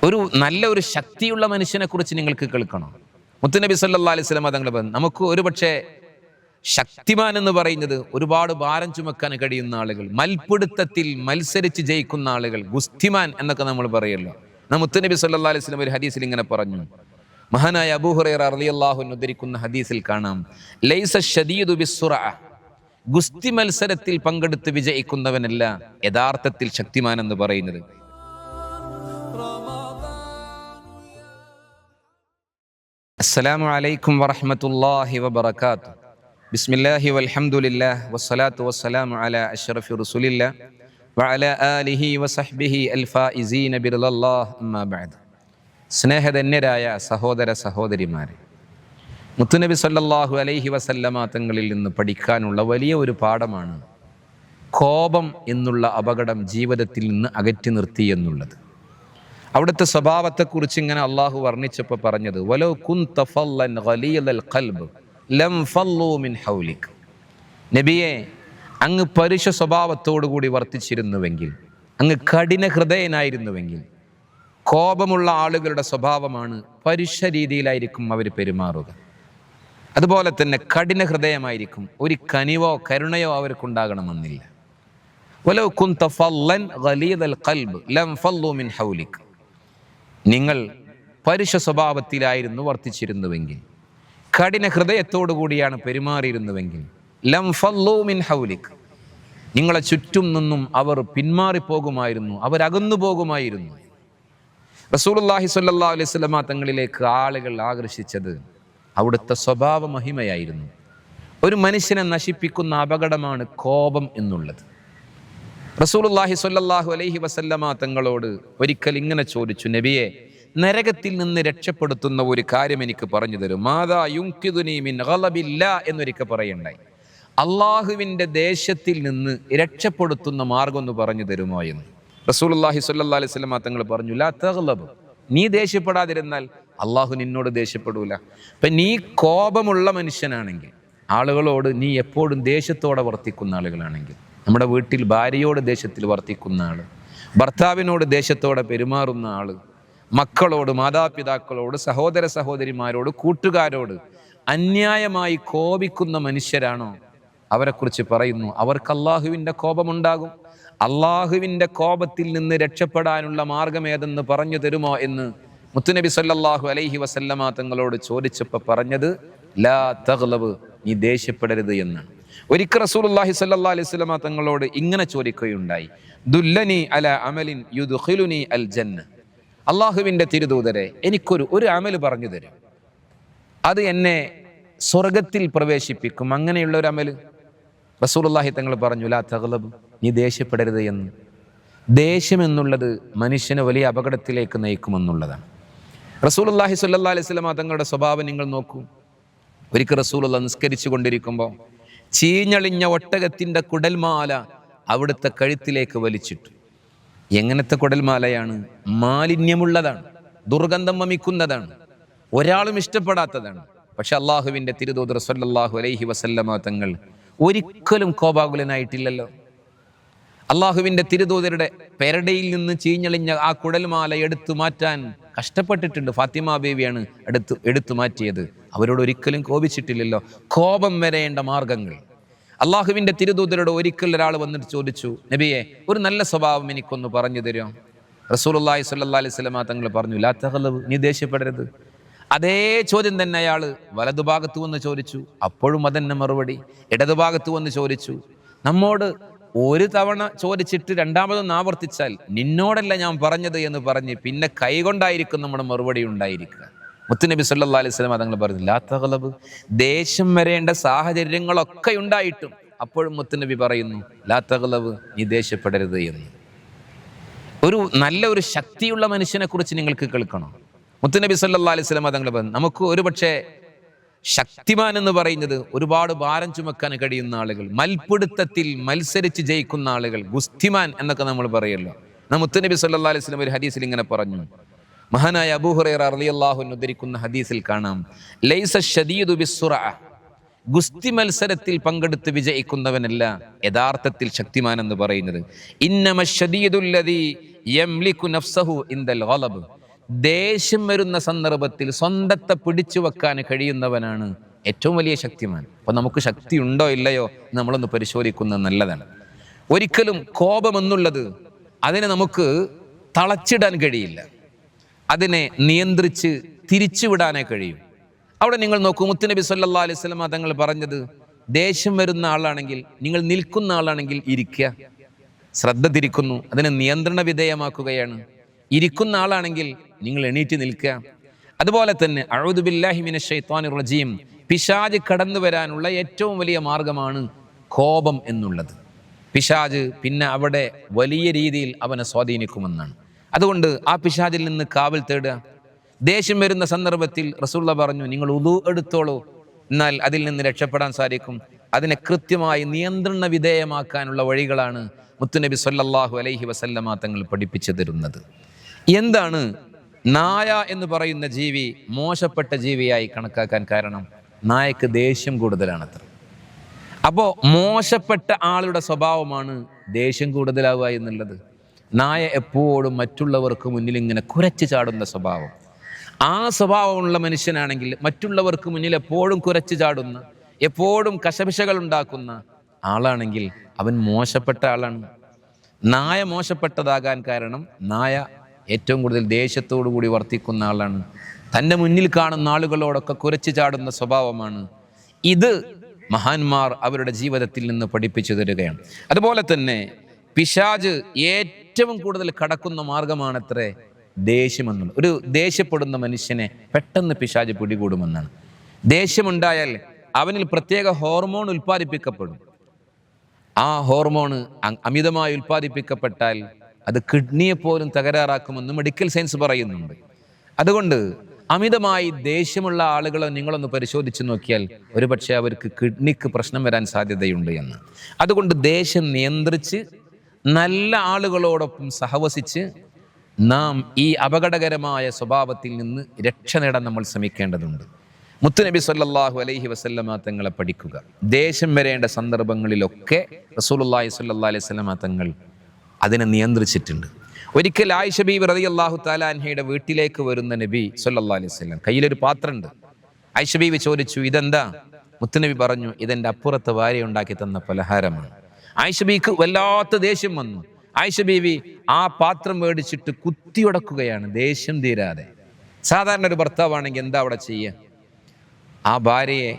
ഒരു നല്ല ഒരു ശക്തിയുള്ള മനുഷ്യനെ കുറിച്ച് നിങ്ങൾക്ക് കേൾക്കണം. മുത്തുനബി സല്ലല്ലാഹു അലൈഹി വസല്ലം തങ്ങൾ പറഞ്ഞു, നമുക്ക് ഒരുപക്ഷെ ശക്തിമാൻ എന്ന് പറയുന്നത് ഒരുപാട് ഭാരം ചുമക്കാൻ കഴിയുന്ന ആളുകൾ, മൽപിടുത്തത്തിൽ മത്സരിച്ച് ജയിക്കുന്ന ആളുകൾ, ഗുസ്തിമാൻ എന്നൊക്കെ നമ്മൾ പറയുമല്ലോ. മുത്തുനബി സല്ലല്ലാഹു അലൈഹി വസല്ലം ഒരു ഹദീസിൽ ഇങ്ങനെ പറഞ്ഞു. മഹാനായ അബൂ ഹുറൈറ റളിയല്ലാഹു അൻഹു ഉദ്ധരിക്കുന്ന ഹദീസിൽ കാണാം, ലൈസ ശദീദു ബിസ്സുറഅ, ഗുസ്തി മത്സരത്തിൽ പങ്കെടുത്ത് വിജയിക്കുന്നവനല്ല യഥാർത്ഥത്തിൽ ശക്തിമാൻ എന്ന് പറയുന്നത്. അസ്സലാമു അലൈക്കും വറഹ്മത്തുള്ളാഹി വബറകാതുഹു. ബിസ്മില്ലാഹി വൽഹംദുലില്ലാഹ് വസ്സലാത്തു വസ്സലാമു അലാ അഷ്റഫി റസൂലില്ലാഹ് വഅലാ ആലിഹി വസഹ്ബിഹി അൽഫായിസീന ബിറളില്ലാഹ് അമ്മാ ബഅദ്. സ്നേഹധന്യരായ സഹോദര സഹോദരിമാരെ, മുത്തുനബി സല്ലല്ലാഹു അലൈഹി വസല്ലമ തങ്ങളിൽ നിന്ന് പഠിക്കാനുള്ള വലിയ ഒരു പാഠമാണ് കോപം എന്നുള്ള അപകടം ജീവിതത്തിൽ നിന്ന് അകറ്റി നിർത്തി എന്നുള്ളത്. അവിടുത്തെ സ്വഭാവത്തെക്കുറിച്ച് ഇങ്ങനെ അള്ളാഹു വർണ്ണിച്ചപ്പോൾ പറഞ്ഞത്, വലൗ കുന്ത ഫല്ലൻ ഗലീദൽ ഖൽബ് ലം ഫല്ലൂ മിൻ ഹൗലിക്. നബിയെ, അങ്ങ് പരുഷ സ്വഭാവത്തോടുകൂടി വർത്തിച്ചിരുന്നുവെങ്കിൽ, അങ്ങ് കഠിന ഹൃദയനായിരുന്നുവെങ്കിൽ, കോപമുള്ള ആളുകളുടെ സ്വഭാവമാണ് പരുഷ രീതിയിലായിരിക്കും അവർ പെരുമാറുക. അതുപോലെ തന്നെ കഠിന ഹൃദയമായിരിക്കും, ഒരു കനിവോ കരുണയോ അവർക്കുണ്ടാകണമെന്നില്ല. വലൗ കുന്ത ഫല്ലൻ ഗലീദൽ ഖൽബ് ലം ഫല്ലൂ മിൻ ഹൗലിക്. നിങ്ങൾ പരുഷ സ്വഭാവത്തിലായിരുന്നു വർത്തിച്ചിരുന്നുവെങ്കിൽ, കഠിന ഹൃദയത്തോടു കൂടിയാണ് പെരുമാറിയിരുന്നുവെങ്കിൽ, ലം ഫല്ലൂ മിൻ ഹൗലിക്, നിങ്ങളെ ചുറ്റും നിന്നും അവർ പിന്മാറിപ്പോകുമായിരുന്നു, അവരകന്നു പോകുമായിരുന്നു. റസൂലുള്ളാഹി സ്വല്ലല്ലാഹു അലൈഹി വസല്ലമ തങ്ങളിലേക്ക് ആളുകൾ ആകർഷിച്ചത് അവിടുത്തെ സ്വഭാവ മഹിമയായിരുന്നു. ഒരു മനുഷ്യനെ നശിപ്പിക്കുന്ന അപകടമാണ് കോപം എന്നുള്ളത്. റസൂലുള്ളാഹി സ്വല്ലല്ലാഹു അലൈഹി വസല്ലമ തങ്ങളോട് ഒരിക്കൽ ഇങ്ങനെ ചോദിച്ചു, നബിയെ, നരകത്തിൽ നിന്ന് രക്ഷപ്പെടുത്തുന്ന ഒരു കാര്യം എനിക്ക് പറഞ്ഞു തരും. മാദാ യുൻകിദുനി മിൻ ഗളബില്ലാ എന്നൊരിക്കൽ പറയണ്ടായി. അള്ളാഹുവിൻ്റെ ദേശത്തിൽ നിന്ന് രക്ഷപ്പെടുത്തുന്ന മാർഗം ഒന്ന് പറഞ്ഞു തരുമോ എന്ന്. റസൂലുള്ളാഹി സ്വല്ലല്ലാഹു അലൈഹി വസല്ലമ തങ്ങൾ പറഞ്ഞു, ലാ തഗ്ളബ്, നീ ദേഷ്യപ്പെടാതിരുന്നാൽ അള്ളാഹു നിന്നോട് ദേഷ്യപ്പെടൂല. അപ്പം നീ കോപമുള്ള മനുഷ്യനാണെങ്കിൽ, ആളുകളോട് നീ എപ്പോഴും ദേഷ്യത്തോടെ വർത്തിക്കുന്ന ആളുകളാണെങ്കിൽ, നമ്മുടെ വീട്ടിൽ ഭാര്യയോട് ദേഷ്യത്തിൽ വർത്തിക്കുന്ന ആൾ, ഭർത്താവിനോട് ദേഷ്യത്തോടെ പെരുമാറുന്ന ആൾ, മക്കളോട്, മാതാപിതാക്കളോട്, സഹോദര സഹോദരിമാരോട്, കൂട്ടുകാരോട് അന്യായമായി കോപിക്കുന്ന മനുഷ്യരാണോ, അവരെക്കുറിച്ച് പറയുന്നു, അവർക്ക് അള്ളാഹുവിൻ്റെ കോപമുണ്ടാകും. അള്ളാഹുവിൻ്റെ കോപത്തിൽ നിന്ന് രക്ഷപ്പെടാനുള്ള മാർഗം ഏതെന്ന് പറഞ്ഞു തരുമോ എന്ന് മുത്തുനബി സല്ലല്ലാഹു അലൈഹി വസല്ലമ തങ്ങളോട് ചോദിച്ചപ്പോൾ പറഞ്ഞത്, ലാ തഗ്ളബ്, നീ ദേഷ്യപ്പെടരുത് എന്നാണ്. ഒരിക്കൽ റസൂലുള്ളാഹി സ്വല്ലല്ലാഹു അലൈഹി വസല്ലമ തങ്ങളോട് ഇങ്ങനെ ചോദിക്കുകയുണ്ടായി, ദുല്ലനി അലാ അമലിൻ യുദ്ഖിലുനി അൽ ജന്ന. അള്ളാഹുവിൻ്റെ തിരുദൂതരെ, എനിക്കൊരു അമല് പറഞ്ഞു തരും, അത് എന്നെ സ്വർഗത്തിൽ പ്രവേശിപ്പിക്കും, അങ്ങനെയുള്ള ഒരു അമല്. റസൂലുള്ളാഹി തങ്ങൾ പറഞ്ഞു, ലാ തഗ്ളബ്, നീ ദേഷ്യപ്പെടരുത് എന്ന്. ദേഷ്യം എന്നുള്ളത് മനുഷ്യനെ വലിയ അപകടത്തിലേക്ക് നയിക്കുമെന്നുള്ളതാണ്. റസൂലുള്ളാഹി സ്വല്ലല്ലാഹു അലൈഹി വസല്ലമ തങ്ങളുടെ സ്വഭാവം നിങ്ങൾ നോക്കൂ. ഒരിക്കൽ റസൂലുള്ളാഹി നിസ്കരിച്ചു കൊണ്ടിരിക്കുമ്പോൾ ചീഞ്ഞളിഞ്ഞ ഒട്ടകത്തിൻ്റെ കുടൽമാല അവിടുത്തെ കഴുത്തിലേക്ക് വലിച്ചിട്ടു. എങ്ങനത്തെ കുടൽമാലയാണ്? മാലിന്യമുള്ളതാണ്, ദുർഗന്ധം വമിക്കുന്നതാണ്, ഒരാളും ഇഷ്ടപ്പെടാത്തതാണ്. പക്ഷെ അള്ളാഹുവിൻ്റെ തിരുദൂതർ സ്വല്ലല്ലാഹു അലൈഹി വസല്ലമ തങ്ങൾ ഒരിക്കലും കോപാകുലനായിട്ടില്ലല്ലോ. അള്ളാഹുവിൻ്റെ തിരുദൂതരുടെ പെരടയിൽ നിന്ന് ചീഞ്ഞളിഞ്ഞ ആ കുടൽമാല എടുത്തു മാറ്റാൻ കഷ്ടപ്പെട്ടിട്ടുണ്ട്. ഫാത്തിമ ബേബിയാണ് എടുത്തു മാറ്റിയത്. അവരോട് ഒരിക്കലും കോപിച്ചിട്ടില്ലല്ലോ. കോപം വരേണ്ട മാർഗങ്ങൾ. അള്ളാഹുവിൻ്റെ തിരുദൂതരോട് ഒരിക്കൽ ഒരാൾ വന്നിട്ട് ചോദിച്ചു, നബിയെ, ഒരു നല്ല സ്വഭാവം എനിക്കൊന്ന് പറഞ്ഞു തരുമോ? റസൂലുള്ളാഹി സ്വല്ലല്ലാഹു അലൈഹി വസല്ലമ തങ്ങൾ പറഞ്ഞു, ലാ തഗ്ളബ്, നീ ദേഷ്യപ്പെടരുത്. അതേ ചോദ്യം തന്നെ അയാൾ വലതുഭാഗത്ത് വന്ന് ചോദിച്ചു, അപ്പോഴും അതന്നെ മറുപടി. ഇടതുഭാഗത്ത് വന്ന് ചോദിച്ചു. നമ്മോട് ഒരു തവണ ചോദിച്ചിട്ട് രണ്ടാമതൊന്ന് ആവർത്തിച്ചാൽ നിന്നോടല്ല ഞാൻ പറഞ്ഞത് എന്ന് പറഞ്ഞ് പിന്നെ കൈകൊണ്ടായിരിക്കും നമ്മുടെ മറുപടി ഉണ്ടായിരിക്കുക. മുത്തുനബി സല്ലല്ലാഹു അലൈഹി വസല്ലം തങ്ങൾ പറഞ്ഞു, ലാ തഗ്ളബ്, ദേഷ്യം വരേണ്ട സാഹചര്യങ്ങളൊക്കെ ഉണ്ടായിട്ടും അപ്പോഴും മുത്തുനബി പറയുന്നു, ലാ തഗ്ളബ്, നീ ദേഷ്യപ്പെടരുത് എന്ന്. ഒരു നല്ല ഒരു ശക്തിയുള്ള മനുഷ്യനെ കുറിച്ച് നിങ്ങൾക്ക് കേൾക്കണം. മുത്തുനബി സല്ലല്ലാഹു അലൈഹി വസല്ലം തങ്ങൾ പറഞ്ഞു, നമുക്ക് ഒരുപക്ഷെ ശക്തിമാൻ എന്ന് പറയുന്നത് ഒരുപാട് ഭാരം ചുമക്കാൻ കഴിയുന്ന ആളുകൾ, മൽപിടുത്തത്തിൽ മത്സരിച്ച് ജയിക്കുന്ന ആളുകൾ, ഗുസ്തിമാൻ എന്നൊക്കെ നമ്മൾ പറയുമല്ലോ. മുത്തുനബി സല്ലല്ലാഹു അലൈഹി വസല്ലം ഒരു ഹദീസിൽ ഇങ്ങനെ പറഞ്ഞു. മഹാനായ അബൂ ഹുറൈറ റളിയല്ലാഹു അൻഹു ഉദ്ധരിക്കുന്ന ഹദീസിൽ കാണാം, ലൈസ ശദീദു ബിസ്സുറഅ, ഗുസ്തി മത്സരത്തിൽ പങ്കെടുത്ത് വിജയിക്കുന്നവനല്ല യഥാർത്ഥത്തിൽ ശക്തിമാൻ എന്ന് പറയുന്നത്. ഇന്നമ ശദീദുല്ലദീ യംലികു നഫ്സഹു ഇൻദൽ ഗളബ്, ദേഷ്യം വരുന്ന സന്ദർഭത്തിൽ സ്വന്തത്തെ പിടിച്ചു വെക്കാൻ കഴിയുന്നവനാണ് ഏറ്റവും വലിയ ശക്തിമാൻ. അപ്പൊ നമുക്ക് ശക്തി ഉണ്ടോ ഇല്ലയോ നമ്മളൊന്ന് പരിശോധിക്കുന്നത് നല്ലതാണ്. ഒരിക്കലും കോപമെന്നുള്ളത് അതിനെ നമുക്ക് തളച്ചിടാൻ കഴിയില്ല, അതിനെ നിയന്ത്രിച്ച് തിരിച്ചുവിടാനേ കഴിയും. അവിടെ നിങ്ങൾ നോക്കൂ, മുത്തുനബി സല്ലല്ലാഹു അലൈഹി വസല്ലം തങ്ങൾ പറഞ്ഞത്, ദേഷ്യം വരുന്ന ആളാണെങ്കിൽ, നിങ്ങൾ നിൽക്കുന്ന ആളാണെങ്കിൽ ഇരിക്കുക, ശ്രദ്ധ തിരിക്കുന്നു, അതിനെ നിയന്ത്രണ വിധേയമാക്കുകയാണ്. ഇരിക്കുന്ന ആളാണെങ്കിൽ നിങ്ങൾ എണീറ്റ് നിൽക്കുക. അതുപോലെ തന്നെ അഊദു ബില്ലാഹി മിനശ് ശൈത്വാനിർ റജീം, പിശാച് കടന്നു വരാനുള്ള ഏറ്റവും വലിയ മാർഗമാണ് കോപം എന്നുള്ളത്. പിശാച് പിന്നെ അവിടെ വലിയ രീതിയിൽ അവനെ സ്വാധീനിക്കുമെന്നാണ്. അതുകൊണ്ട് ആ പിശാചിൽ നിന്ന് കാവൽ തേടുക. ദേഷ്യം വരുന്ന സന്ദർഭത്തിൽ റസൂലുള്ള പറഞ്ഞു, നിങ്ങൾ ഉളു എടുത്തോളൂ, എന്നാൽ അതിൽ നിന്ന് രക്ഷപ്പെടാൻ സാധിക്കും. അതിനെ കൃത്യമായി നിയന്ത്രണ വിധേയമാക്കാനുള്ള വഴികളാണ് മുത്തുനബി സല്ലല്ലാഹു അലൈഹി വസല്ലമ തങ്ങൾ പഠിപ്പിച്ചു തരുന്നത്. എന്താണ് നായ എന്ന് പറയുന്ന ജീവി മോശപ്പെട്ട ജീവിയായി കണക്കാക്കാൻ കാരണം? നായക്ക് ദേഷ്യം കൂടുതലാണത്ര. അപ്പോൾ മോശപ്പെട്ട ആളുടെ സ്വഭാവമാണ് ദേഷ്യം കൂടുതലാവുക എന്നുള്ളത്. നായ എപ്പോഴും മറ്റുള്ളവർക്ക് മുന്നിൽ ഇങ്ങനെ കുരച്ചു ചാടുന്ന സ്വഭാവം. ആ സ്വഭാവമുള്ള മനുഷ്യനാണെങ്കിൽ മറ്റുള്ളവർക്ക് മുന്നിൽ എപ്പോഴും കുരച്ചു ചാടുന്ന, എപ്പോഴും കശപിശകൾ ഉണ്ടാക്കുന്ന ആളാണെങ്കിൽ അവൻ മോശപ്പെട്ട ആളാണ്. നായ മോശപ്പെട്ടതാകാൻ കാരണം നായ ഏറ്റവും കൂടുതൽ ദേഷ്യത്തോടു കൂടി വർത്തിക്കുന്ന ആളാണ്. തൻ്റെ മുന്നിൽ കാണുന്ന ആളുകളോടൊക്കെ കുരച്ചു ചാടുന്ന സ്വഭാവമാണ്. ഇത് മഹാന്മാർ അവരുടെ ജീവിതത്തിൽ നിന്ന് പഠിപ്പിച്ചു തരികയാണ്. അതുപോലെ തന്നെ പിശാച് ഏറ്റവും കൂടുതൽ കടക്കുന്ന മാർഗമാണത്രേ ദേഷ്യമെന്നുള്ളത്. ഒരു ദേഷ്യപ്പെടുന്ന മനുഷ്യനെ പെട്ടെന്ന് പിശാച് പിടികൂടുമെന്നാണ്. ദേഷ്യമുണ്ടായാൽ അവനിൽ പ്രത്യേക ഹോർമോൺ ഉൽപ്പാദിപ്പിക്കപ്പെടും. ആ ഹോർമോൺ അമിതമായി ഉൽപ്പാദിപ്പിക്കപ്പെട്ടാൽ അത് കിഡ്നിയെ പോലും തകരാറാക്കുമെന്ന് മെഡിക്കൽ സയൻസ് പറയുന്നുണ്ട്. അതുകൊണ്ട് അമിതമായി ദേഷ്യമുള്ള ആളുകളെ നിങ്ങളൊന്ന് പരിശോധിച്ച് നോക്കിയാൽ ഒരുപക്ഷെ അവർക്ക് കിഡ്നിക്ക് പ്രശ്നം വരാൻ സാധ്യതയുണ്ട് എന്ന്. അതുകൊണ്ട് ദേഷ്യം നിയന്ത്രിച്ച് നല്ല ആളുകളോടൊപ്പം സഹവസിച്ച് നാം ഈ അപകടകരമായ സ്വഭാവത്തിൽ നിന്ന് രക്ഷ നേടാൻ നമ്മൾ ശ്രമിക്കേണ്ടതുണ്ട്. മുത്തുനബി സല്ലല്ലാഹു അലൈഹി വസല്ലമ തങ്ങളെ പഠിക്കുക. ദേഷ്യം വരേണ്ട സന്ദർഭങ്ങളിലൊക്കെ റസൂലുള്ളാഹി സ്വല്ലല്ലാഹു അലൈഹി വസല്ലമ തങ്ങൾ അതിനെ നിയന്ത്രിച്ചിട്ടുണ്ട്. ഒരിക്കൽ ആയിഷ ബീവി റളിയല്ലാഹു തആല അൻഹയുടെ വീട്ടിലേക്ക് വരുന്ന നബി സല്ലല്ലാഹു അലൈഹി വസല്ലം കയ്യിലൊരു പാത്രമുണ്ട്. ആയിഷ ബീവി ചോദിച്ചു, ഇതെന്താ? മുത്തുനബി പറഞ്ഞു, ഇതെൻ്റെ അപ്പുറത്തെ ഭാര്യ ഉണ്ടാക്കി തന്ന പലഹാരമാണ്. ആയിഷ ബീവിക്ക് വല്ലാത്ത ദേഷ്യം വന്നു. ആയിഷ ബീവി ആ പാത്രം മേടിച്ചിട്ട് കുത്തിയുടക്കുകയാണ്, ദേഷ്യം തീരാതെ. സാധാരണ ഒരു ഭർത്താവാണെങ്കിൽ എന്താ അവിടെ ചെയ്യുക? ആ ഭാര്യയെ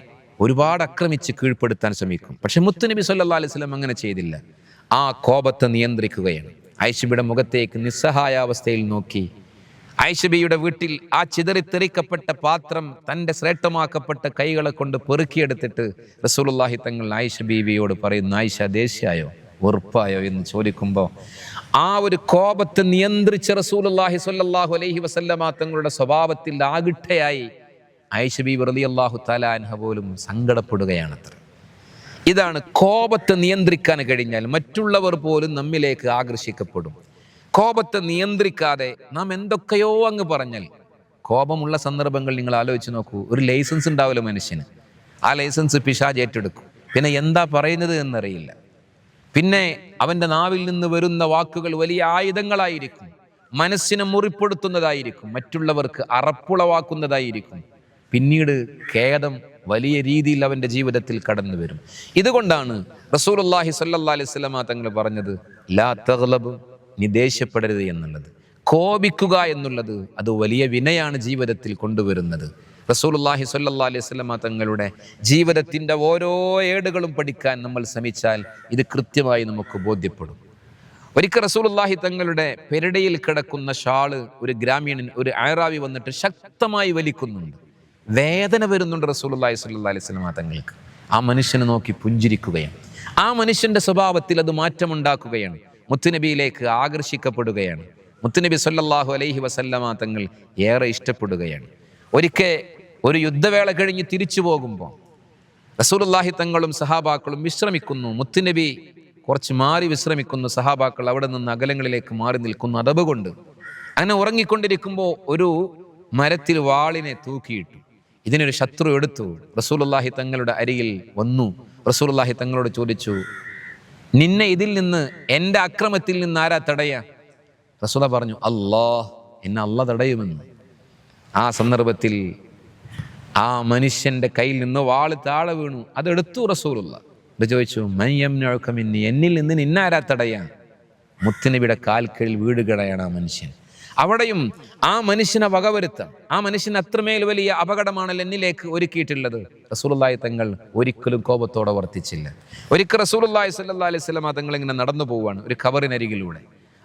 ഒരുപാട് ആക്രമിച്ച് കീഴ്പ്പെടുത്താൻ ശ്രമിക്കും. പക്ഷെ മുത്തുനബി സല്ലല്ലാഹു അലൈഹി വസല്ലം അങ്ങനെ ചെയ്തില്ല. ആ കോപത്തെ നിയന്ത്രിക്കുകയാണ്. ആയിഷബിയുടെ മുഖത്തേക്ക് നിസ്സഹായാവസ്ഥയിൽ നോക്കി, ആയിഷബിയുടെ വീട്ടിൽ ആ ചിതറിത്തെറിക്കപ്പെട്ട പാത്രം തൻ്റെ ശ്രേഷ്ഠമാക്കപ്പെട്ട കൈകളെ കൊണ്ട് പെറുക്കിയെടുത്തിട്ട് റസൂലുള്ളാഹി തങ്ങൾ ആയിഷ ബീവിയോട് പറയുന്നു, ആയിഷ ദേഷ്യായോ വെറുപ്പായോ എന്ന് ചോദിക്കുമ്പോൾ ആ ഒരു കോപത്തെ നിയന്ത്രിച്ച റസൂലുള്ളാഹി സ്വല്ലല്ലാഹു അലൈഹി വസല്ലമ തങ്ങളുടെ സ്വഭാവത്തിൽ ആകിട്ടയായി ആയിഷ ബീവി റളിയല്ലാഹു തആല അൻഹ പോലും സങ്കടപ്പെടുകയാണത്ര. ഇതാണ് കോപത്തെ നിയന്ത്രിക്കാൻ കഴിഞ്ഞാൽ മറ്റുള്ളവർ പോലും നമ്മിലേക്ക് ആകർഷിക്കപ്പെടും. കോപത്തെ നിയന്ത്രിക്കാതെ നാം എന്തൊക്കെയോ അങ്ങ് പറഞ്ഞാൽ, കോപമുള്ള സന്ദർഭങ്ങൾ നിങ്ങൾ ആലോചിച്ച് നോക്കൂ. ഒരു ലൈസൻസ് ഉണ്ടാവില്ല മനുഷ്യന്, ആ ലൈസൻസ് പിശാച് ഏറ്റെടുക്കും. പിന്നെ എന്താ പറയുന്നത് എന്നറിയില്ല. പിന്നെ അവൻ്റെ നാവിൽ നിന്ന് വരുന്ന വാക്കുകൾ വലിയ ആയുധങ്ങളായിരിക്കും, മനസ്സിനെ മുറിപ്പെടുത്തുന്നതായിരിക്കും, മറ്റുള്ളവർക്ക് അറപ്പുളവാക്കുന്നതായിരിക്കും. പിന്നീട് ഖേദം വലിയ രീതിയിൽ അവൻ്റെ ജീവിതത്തിൽ കടന്നു വരും. ഇതുകൊണ്ടാണ് റസൂലുള്ളാഹി സ്വല്ലല്ലാഹു അലൈഹി വസല്ലമ തങ്ങൾ പറഞ്ഞത്, ലാ തഗ്ലബ്, നീ ദേഷ്യപ്പെടരുത് എന്നുള്ളത്. കോപിക്കുക എന്നുള്ളത് അത് വലിയ വിനയാണ് ജീവിതത്തിൽ കൊണ്ടുവരുന്നത്. റസൂലുള്ളാഹി സ്വല്ലല്ലാഹു അലൈഹി വസല്ലമ തങ്ങളുടെ ജീവിതത്തിൻ്റെ ഓരോ ഏടുകളും പഠിക്കാൻ നമ്മൾ ശ്രമിച്ചാൽ ഇത് കൃത്യമായി നമുക്ക് ബോധ്യപ്പെടും. ഒരിക്കൽ റസൂലുള്ളാഹി തങ്ങളുടെ പെരടിയിൽ കിടക്കുന്ന ഷാള് ഒരു ഗ്രാമീണൻ, ഒരു അയറാവി വന്നിട്ട് ശക്തമായി വലിക്കുന്നുണ്ട്. വേദന വരുന്നുണ്ട് റസൂലുള്ളാഹി സ്വല്ലല്ലാഹു അലൈഹി വസല്ലമ തങ്ങൾക്ക്. ആ മനുഷ്യനെ നോക്കി പുഞ്ചിരിക്കുകയാണ്. ആ മനുഷ്യന്റെ സ്വഭാവത്തിൽ അത് മാറ്റമുണ്ടാക്കുകയാണ്. മുത്തുനബിയിലേക്ക് ആകർഷിക്കപ്പെടുകയാണ്. മുത്തുനബി സ്വല്ലല്ലാഹു അലൈഹി വസല്ലമ തങ്ങൾ ഏറെ ഇഷ്ടപ്പെടുകയാണ്. ഒരിക്കൽ ഒരു യുദ്ധവേള കഴിഞ്ഞ് തിരിച്ചു പോകുമ്പോൾ റസൂലുള്ളാഹി തങ്ങളും സഹാബാക്കളും വിശ്രമിക്കുന്നു. മുത്തുനബി കുറച്ച് മാറി വിശ്രമിക്കുന്നു. സഹാബാക്കൾ അവിടെ നിന്ന് അകലങ്ങളിലേക്ക് മാറി നിൽക്കുന്നു അദബ് കൊണ്ട്. അങ്ങനെ ഉറങ്ങിക്കൊണ്ടിരിക്കുമ്പോൾ ഒരു മരത്തിൽ വാളിനെ തൂക്കിയിട്ടു. ഇതിനൊരു ശത്രു എടുത്തു. റസൂലുള്ളാഹി തങ്ങളുടെ അരികിൽ വന്നു. റസൂലുള്ളാഹി തങ്ങളോട് ചോദിച്ചു, നിന്നെ ഇതിൽ നിന്ന്, എൻ്റെ അക്രമത്തിൽ നിന്ന് ആരാ തടയാ? റസൂല പറഞ്ഞു, അല്ലാഹ്. എന്നെ അള്ളാഹ് തടയുമെന്ന്. ആ സന്ദർഭത്തിൽ ആ മനുഷ്യന്റെ കയ്യിൽ നിന്ന് വാള് താഴെ വീണു. അതെടുത്തു റസൂലുള്ളാഹ്. ഇത് ചോദിച്ചു, മൻ യംനഉക മിന്നി, എന്നിൽ നിന്ന് നിന്നാരാ തടയാൻ? മുത്തുനബിയുടെ കാൽക്കീഴിൽ വീടുകയാണ് ആ മനുഷ്യൻ. അവിടെയും ആ മനുഷ്യനെ വകവരുത്താം. ആ മനുഷ്യന് അത്രമേൽ വലിയ അപകടമാണല്ലോ എന്നിലേക്ക് ഒരുക്കിയിട്ടുള്ളത്. റസൂലുള്ളാഹി തങ്ങൾ ഒരിക്കലും കോപത്തോടെ വർത്തിച്ചില്ല. ഒരിക്കൽ റസൂലുള്ളാഹി സ്വല്ലല്ലാഹി അലൈഹി വസല്ലം തങ്ങൾ ഇങ്ങനെ നടന്നു പോവുകയാണ് ഒരു ഖബറിനരികിലൂടെ.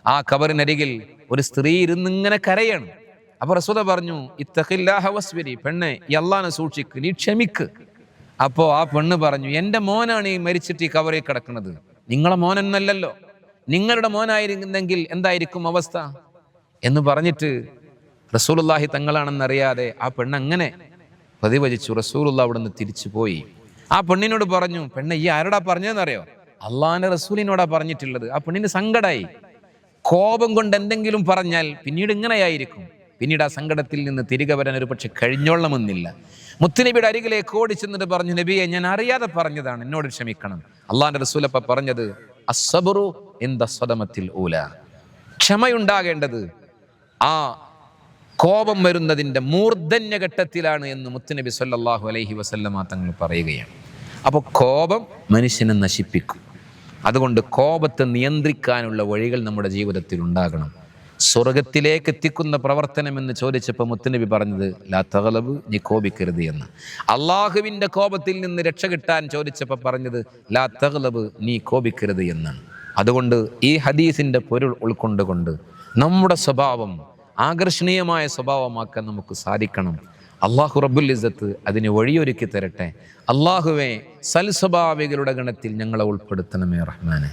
ആ ഖബറിനരികിൽ ഒരു സ്ത്രീ ഇരുന്നിങ്ങനെ കരയാണ്. അപ്പൊ റസൂല പറഞ്ഞു, ഇത്തഖില്ലാഹ വസ്ബിരി, പെണ്ണെ ഈ അല്ലാഹനെ സൂക്ഷിക്ക്, നീ ക്ഷമിക്ക്. അപ്പോ ആ പെണ്ണ് പറഞ്ഞു, എൻ്റെ മോനാണ് ഈ മരിച്ചിട്ട് ഈ ഖബറിൽ കിടക്കുന്നത്, നിങ്ങളെ മോനെന്നല്ലല്ലോ, നിങ്ങളുടെ മോനായിരുന്നെങ്കിൽ എന്തായിരിക്കും അവസ്ഥ എന്ന് പറഞ്ഞിട്ട് റസൂലുള്ളാഹി തങ്ങളാണെന്നറിയാതെ ആ പെണ്ണ് അങ്ങനെ പ്രതിവചിച്ചു. റസൂലുള്ളാഹി അവിടെ നിന്ന് തിരിച്ചു പോയി. ആ പെണ്ണിനോട് പറഞ്ഞു, പെണ്ണെ ഈ ആരോടാ പറഞ്ഞതെന്നറിയോ? അള്ളാഹിന്റെ റസൂലിനോടാ പറഞ്ഞിട്ടുള്ളത്. ആ പെണ്ണിന് സങ്കടായി. കോപം കൊണ്ട് എന്തെങ്കിലും പറഞ്ഞാൽ പിന്നീട് ഇങ്ങനെയായിരിക്കും. പിന്നീട് ആ സങ്കടത്തിൽ നിന്ന് തിരികെ വരാൻ ഒരു പക്ഷെ കഴിഞ്ഞോളണമെന്നില്ല. മുത്തുനബിയുടെ അരികിലേക്ക് ഓടിച്ചെന്നിട്ട് പറഞ്ഞു, നബിയെ ഞാൻ അറിയാതെ പറഞ്ഞതാണ്, എന്നോട് ക്ഷമിക്കണം. അള്ളാഹിന്റെ റസൂലപ്പ പറഞ്ഞത്, അസ്സബ്റു ഇൻദ സദമത്തിൽ ഊല, ക്ഷമയുണ്ടാകേണ്ടത് ആ കോപം വരുന്നതിൻ്റെ മൂർധന്യഘട്ടത്തിലാണ് എന്ന് മുത്തുനബി സല്ലല്ലാഹു അലൈഹി വസല്ലമ തങ്ങൾ പറയുകയാണ്. അപ്പോൾ കോപം മനുഷ്യനെ നശിപ്പിക്കും. അതുകൊണ്ട് കോപത്തെ നിയന്ത്രിക്കാനുള്ള വഴികൾ നമ്മുടെ ജീവിതത്തിൽ ഉണ്ടാകണം. സ്വർഗത്തിലേക്ക് എത്തിക്കുന്ന പ്രവർത്തനം എന്ന് ചോദിച്ചപ്പോൾ മുത്തുനബി പറഞ്ഞത് ലാ തഗ്ലബ്, നീ കോപിക്കരുത് എന്ന്. അള്ളാഹുവിൻ്റെ കോപത്തിൽ നിന്ന് രക്ഷ കിട്ടാൻ ചോദിച്ചപ്പോൾ പറഞ്ഞത് ലാ തഗ്ലബ്, നീ കോപിക്കരുത് എന്നാണ്. അതുകൊണ്ട് ഈ ഹദീസിൻ്റെ പൊരുൾ ഉൾക്കൊണ്ടുകൊണ്ട് നമ്മുടെ സ്വഭാവം ആകർഷണീയമായ സ്വഭാവമാക്കാൻ നമുക്ക് സാധിക്കണം. അള്ളാഹു റബ്ബുൽ ഇസ്സത്ത് അതിന് വഴിയൊരുക്കി തരട്ടെ. അള്ളാഹുവെ, സൽസ്വഭാവികളുടെ ഗണത്തിൽ ഞങ്ങളെ ഉൾപ്പെടുത്തണമേ റഹ്മാനെ.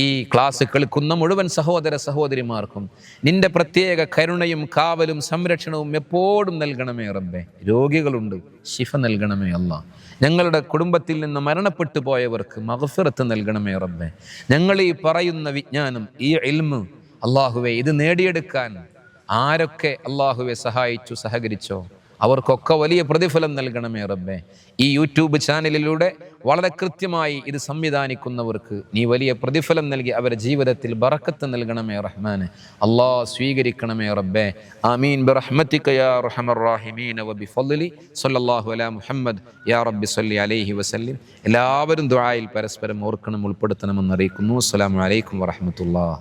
ഈ ക്ലാസ് കേൾക്കുന്ന മുഴുവൻ സഹോദര സഹോദരിമാർക്കും നിന്റെ പ്രത്യേക കരുണയും കാവലും സംരക്ഷണവും എപ്പോഴും നൽകണമേ റബ്ബേ. രോഗികളുണ്ട്, ശിഫ നൽകണമേ അല്ലാഹ്. ഞങ്ങളുടെ കുടുംബത്തിൽ നിന്ന് മരണപ്പെട്ടു പോയവർക്ക് മഗ്ഫിറത്ത് നൽകണമേ റബ്ബേ. ഞങ്ങൾ ഈ പറയുന്ന വിജ്ഞാനം, ഈ ഇൽമ് അള്ളാഹുവെ, ഇത് നേടിയെടുക്കാൻ ആരൊക്കെ അള്ളാഹുവെ സഹായിച്ചു സഹകരിച്ചോ അവർക്കൊക്കെ വലിയ പ്രതിഫലം നൽകണമേ റബ്ബേ. ഈ യൂട്യൂബ് ചാനലിലൂടെ വളരെ കൃത്യമായി ഇത് സംവിധാനിക്കുന്നവർക്ക് നീ വലിയ പ്രതിഫലം നൽകി അവരുടെ ജീവിതത്തിൽ ബറക്കത്ത് നൽകണമേ റഹ്മാനെ. അല്ലാഹ് സ്വീകരിക്കണമേ റബ്ബേ. ആമീൻ ബിറഹ്മതിക യാ അർഹമർ റഹീമീൻ വബിഫദ്ലി സ്വല്ലല്ലാഹു അലാ മുഹമ്മദ് യാ റബ്ബി സ്വല്ലി അലൈഹി വസല്ലം. എല്ലാവരും ദുആയിൽ പരസ്പരം ഓർക്കണം, ഉൾപ്പെടുത്തണമെന്ന് അറിയിക്കുന്നു. അസ്സലാമു അലൈക്കും വറഹ്മത്തുള്ളാഹി.